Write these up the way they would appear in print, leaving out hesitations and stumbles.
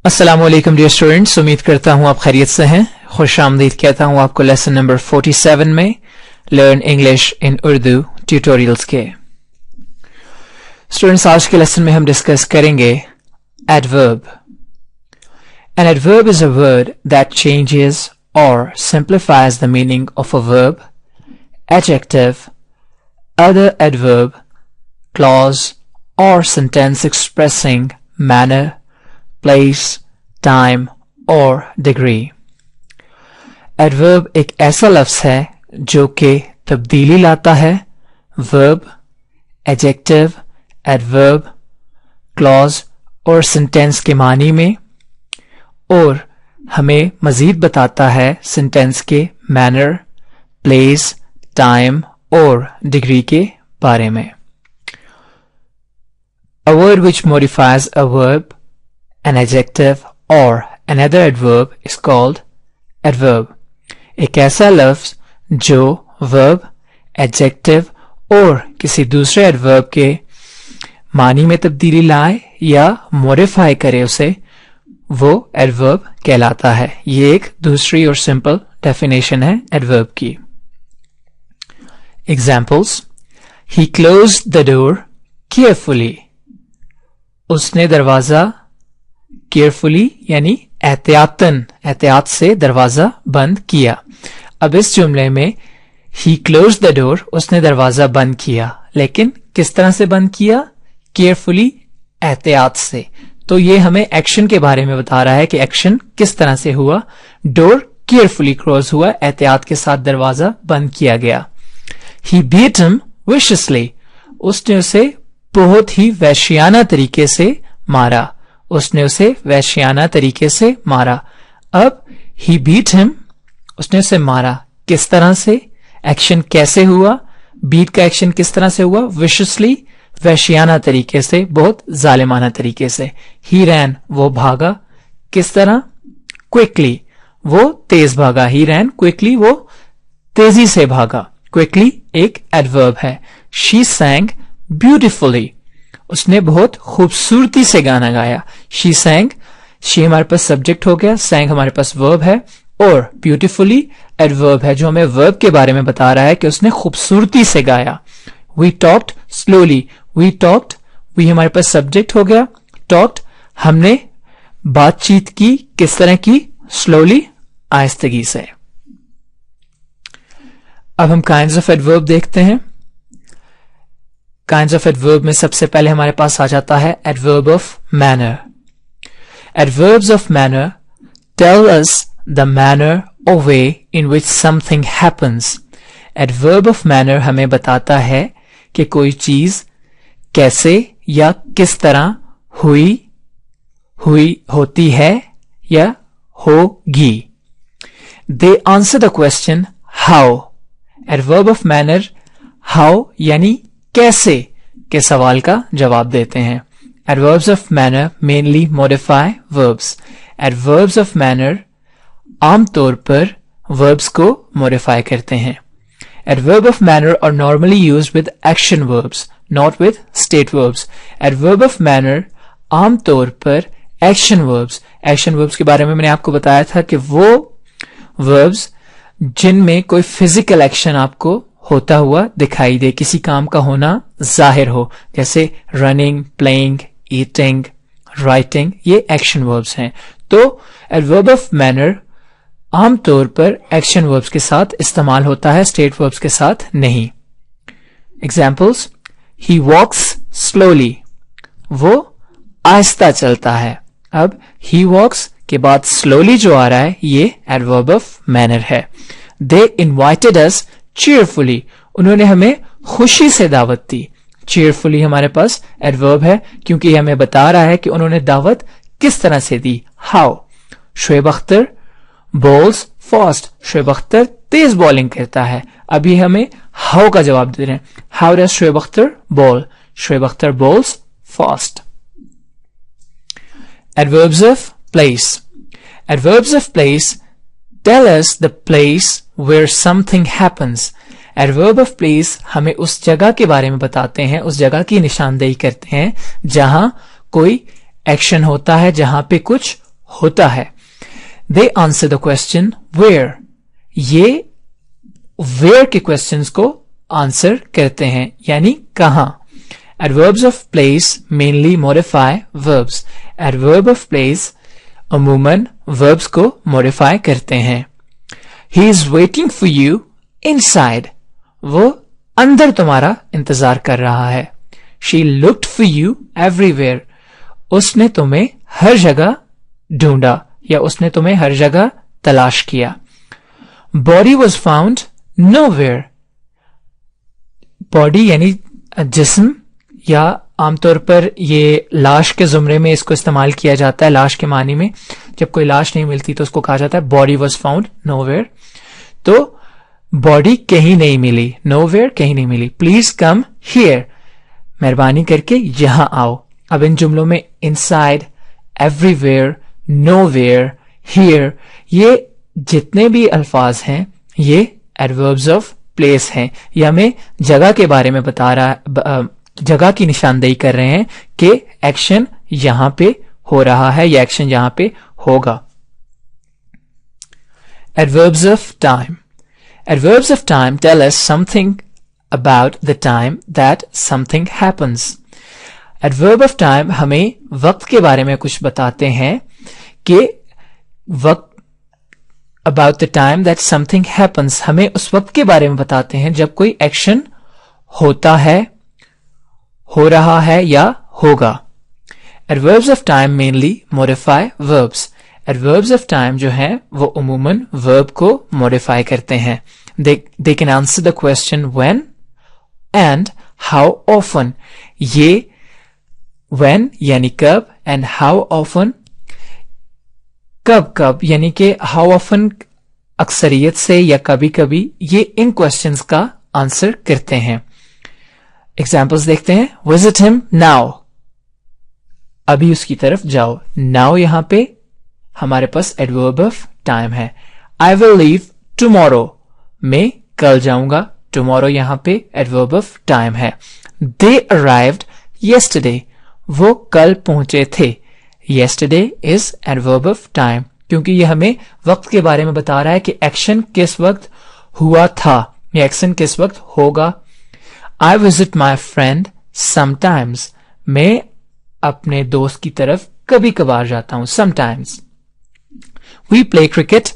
السلام علیکم dear students, امید کرتا ہوں آپ خیریت سے ہیں. خوش آمدید کہتا ہوں آپ کو لیسن نمبر 47 میں لرن انگلش ان اردو ٹیوٹوریلز کے. اسٹوڈینٹس، آج کے لیسن میں ہم ڈسکس کریں گے adverb. An adverb is a word that changes or simplifies the meaning of a verb, adjective, other adverb, clause, or sentence expressing manner, place, time اور degree. Adverb ایک ایسا لفظ ہے جو کہ تبدیلی لاتا ہے verb, adjective, adverb, clause اور sentence کے معنی میں، اور ہمیں مزید بتاتا ہے sentence کے manner, place, time اور degree کے بارے میں. A word which modifies a verb, an adjective or another adverb is called adverb. ایک ایسا لفظ جو verb, adjective اور کسی دوسرے adverb کے معنی میں تبدیلی لائے یا modify کرے اسے، وہ adverb کہلاتا ہے. یہ ایک دوسری اور simple definition ہے adverb کی. Examples: He closed the door carefully. اس نے دروازہ کیئرفلی یعنی احتیاط سے دروازہ بند کیا. اب اس جملے میں ہی کلوز دا ڈور، اس نے دروازہ بند کیا، لیکن کس طرح سے بند کیا؟ کیئرفلی، احتیاط سے. تو یہ ہمیں ایکشن کے بارے میں بتا رہا ہے کہ ایکشن کس طرح سے ہوا. ڈور کیئرفلی کلوز ہوا، احتیاط کے ساتھ دروازہ بند کیا گیا. ہی بیٹ ہم ویشسلی، اس نے اسے بہت ہی وحشیانہ طریقے سے مارا. اس نے اسے وحشیانہ طریقے سے مارا. اب ہی بیٹ ہم، اس نے اسے مارا، کس طرح سے؟ ایکشن کیسے ہوا؟ بیٹ کا ایکشن کس طرح سے ہوا؟ ویشسلی، وحشیانہ طریقے سے، بہت ظالمانہ طریقے سے. ہی رین، وہ بھاگا، کس طرح؟ کوئکلی، وہ تیز بھاگا. ہی رین کوئکلی، وہ تیزی سے بھاگا. کوئکلی ایک ایڈورب ہے. شی سینگ بیوٹیفلی، اس نے بہت خوبصورتی سے گانا گایا. شی سینگ، شی ہمارے پاس سبجیکٹ ہو گیا، سینگ ہمارے پاس ورب ہے، اور بیوٹیفلی ایڈورب ہے جو ہمیں ورب کے بارے میں بتا رہا ہے کہ اس نے خوبصورتی سے گایا. We talked slowly, we talked, we ہمارے پاس سبجیکٹ ہو گیا، ٹاکڈ ہم نے بات چیت کی، کس طرح کی؟ سلولی، آہستگی سے. اب ہم کائنڈز آف ایڈورب دیکھتے ہیں. کائنڈز آف ایڈورب میں سب سے پہلے ہمارے پاس آ جاتا ہے adverb of manner. Adverbs of manner tell us the manner or way in which something happens. Adverb of manner ہمیں بتاتا ہے کہ کوئی چیز کیسے یا کس طرح ہوتی ہے یا ہوگی. They answer the question how. Adverb of manner how یعنی کیسے کے سوال کا جواب دیتے ہیں. Adverbs of manner mainly modify verbs. Adverbs of manner عام طور پر وربس کو موڈیفائی کرتے ہیں. Adverb of manner are normally used with action verbs, not with state verbs. Adverb of manner عام طور پر ایکشن وربس کے بارے میں نے آپ کو بتایا تھا کہ وہ وربس جن میں کوئی فزیکل ایکشن آپ کو ہوتا ہوا دکھائی دے، کسی کام کا ہونا ظاہر ہو، جیسے رننگ، پلئنگ، ایٹنگ، رائٹنگ، یہ ایکشن وربس ہیں. تو ایڈورب آف مینر عام طور پر ایکشن وربس کے ساتھ استعمال ہوتا ہے، اسٹیٹ وربس کے ساتھ نہیں. ایگزامپلس: ہی واکس سلولی، وہ آہستہ چلتا ہے. اب ہی واکس کے بعد سلولی جو آ رہا ہے یہ ایڈورب آف مینر ہے. دے انوائٹڈ اس چیئرفلی، انہوں نے ہمیں خوشی سے دعوت دی. چیئرفلی ہمارے پاس ایڈورب ہے کیونکہ یہ ہمیں بتا رہا ہے کہ انہوں نے دعوت کس طرح سے دی. How. Shoaib Akhtar bowls fast, Shoaib Akhtar تیز بالنگ کرتا ہے. ابھی ہمیں ہاؤ کا جواب دے رہے ہیں. How does Shoaib Akhtar bowl? Shoaib Akhtar bowls fast. Adverbs of place. Adverbs of place tell us the place where something happens. Adverb of place ہمیں اس جگہ کے بارے میں بتاتے ہیں، اس جگہ کی نشاندہی کرتے ہیں جہاں کوئی ایکشن ہوتا ہے، جہاں پہ کچھ ہوتا ہے. They answer the question where. یہ where کے questions کو آنسر کرتے ہیں یعنی کہاں. Adverbs of place mainly modify verbs. Adverb of place عموماً verbs کو modify کرتے ہیں. He is waiting for you inside. وہ اندر تمہارا انتظار کر رہا ہے. She looked for you everywhere. اس نے تمہیں ہر جگہ ڈھونڈا یا اس نے تمہیں ہر جگہ تلاش کیا. Body was found nowhere. Body یعنی جسم یا عام طور پر یہ لاش کے زمرے میں اس کو استعمال کیا جاتا ہے. لاش کے معنی میں جب کوئی لاش نہیں ملتی تو اس کو کہا جاتا ہے body was found nowhere. تو باڈی کہیں نہیں ملی, نو ویئر کہیں نہیں ملی. پلیز کم ہیئر, مہربانی کر کے یہاں آؤ. اب ان جملوں میں inside, everywhere, nowhere, here, یہ جتنے بھی الفاظ ہیں یہ ایڈوربز آف پلیس ہیں. یہ ہمیں جگہ کے بارے میں بتا رہا, جگہ کی نشاندہی کر رہے ہیں کہ ایکشن یہاں پہ ہو رہا ہے یا ایکشن یہاں پہ ہوگا. Adverbs of time. Adverbs of time tell us something about the time that something happens. Adverb of time ہمیں وقت کے بارے میں کچھ بتاتے ہیں کہ وقت about the time that something happens, ہمیں اس وقت کے بارے میں بتاتے ہیں جب کوئی ایکشن ہوتا ہے, ہو رہا ہے یا ہوگا. Adverbs of time mainly modify verbs. Adverbs of time جو ہیں وہ عموماً verb کو modify کرتے ہیں. They can answer the question when and how often. یہ when یعنی کب and how often کب کب یعنی کہ how often اکثریت سے یا کبھی کبھی, یہ ان questions کا آنسر کرتے ہیں. ایگزامپلس دیکھتے ہیں. Visit him now. ابھی اس کی طرف جاؤ. Now یہاں پہ ہمارے پاس adverb of time ہے. I will leave tomorrow. میں کل جاؤں گا. Tomorrow یہاں پہ adverb of time ہے. They arrived yesterday. وہ کل پہنچے تھے. Yesterday is adverb of time کیونکہ یہ ہمیں وقت کے بارے میں بتا رہا ہے کہ ایکشن کس وقت ہوا تھا یا ایکشن کس وقت ہوگا. I visit my friend sometimes. میں اپنے دوست کی طرف کبھی کبھار جاتا ہوں. Sometimes. We play cricket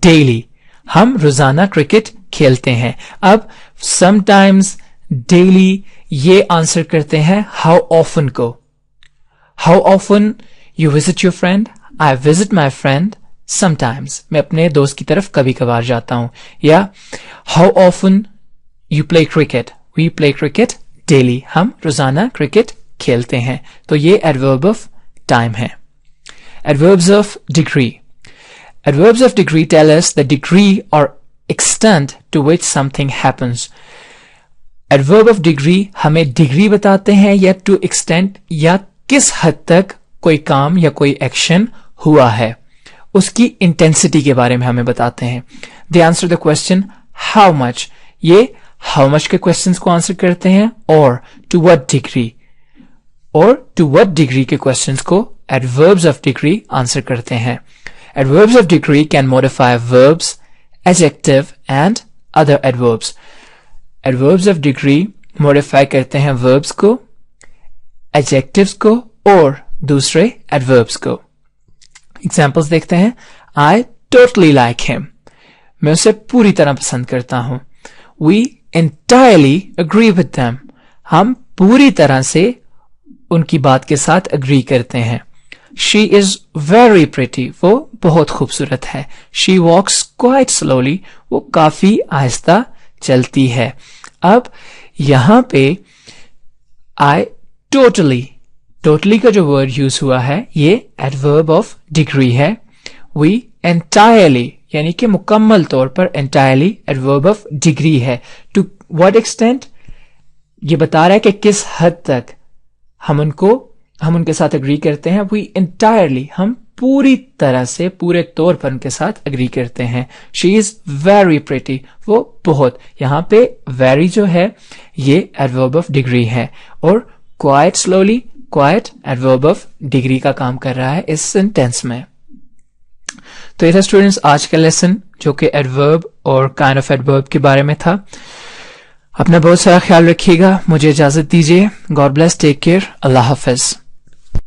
daily. ہم روزانہ کرکٹ کھیلتے ہیں. اب sometimes, daily یہ آنسر کرتے ہیں how often کو. How often you visit your friend? I visit my friend sometimes. میں اپنے دوست کی طرف کبھی کبھار جاتا ہوں. یا how often you play cricket? We play cricket daily. ہم روزانہ کرکٹ کھیلتے ہیں. تو یہ adverb of time ہے. Adverbs of degree. Adverbs of degree tell us the degree or extent to which something happens. Adverb of degree ہمیں degree بتاتے ہیں یا to extent یا کس حد تک کوئی کام یا کوئی ایکشن ہوا ہے, اس کی انٹینسٹی کے بارے میں ہمیں بتاتے ہیں. They answer the question how much. یہ how much کے questions کو آنسر کرتے ہیں اور to what degree اور to what degree کے questions کو adverbs of degree آنسر کرتے ہیں. Adverbs of degree can modify verbs, adjective and other adverbs. Adverbs of degree modify کرتے ہیں verbs کو, adjectives کو اور دوسرے adverbs کو. Examples دیکھتے ہیں. I totally like him. میں اسے پوری طرح پسند کرتا ہوں. We entirely agree with them. ہم پوری طرح سے ان کی بات کے ساتھ agree کرتے ہیں. She is very pretty. وہ بہت خوبصورت ہے. She walks quite slowly. وہ کافی آہستہ چلتی ہے. اب یہاں پہ I totally کا جو ورڈ یوز ہوا ہے یہ adverb of degree ہے. We entirely یعنی کہ مکمل طور پر entirely adverb of degree ہے. To what extent یہ بتا رہا ہے کہ کس حد تک ہم ان کے ساتھ اگری کرتے ہیں. We entirely ہم پوری طرح سے پورے طور پر ان کے ساتھ اگری کرتے ہیں. She is very pretty. وہ بہت, یہاں پہ very جو ہے یہ adverb of degree ہے اور quite slowly, quite adverb of degree کا کام کر رہا ہے اس سینٹینس میں. تو یہ تھا اسٹوڈینٹس آج کا لیسن جو کہ ایڈورب اور کائنڈ آف ایڈورب کے بارے میں تھا. اپنا بہت سارا خیال رکھیے گا. مجھے اجازت دیجیے. God bless. Take care. اللہ حافظ.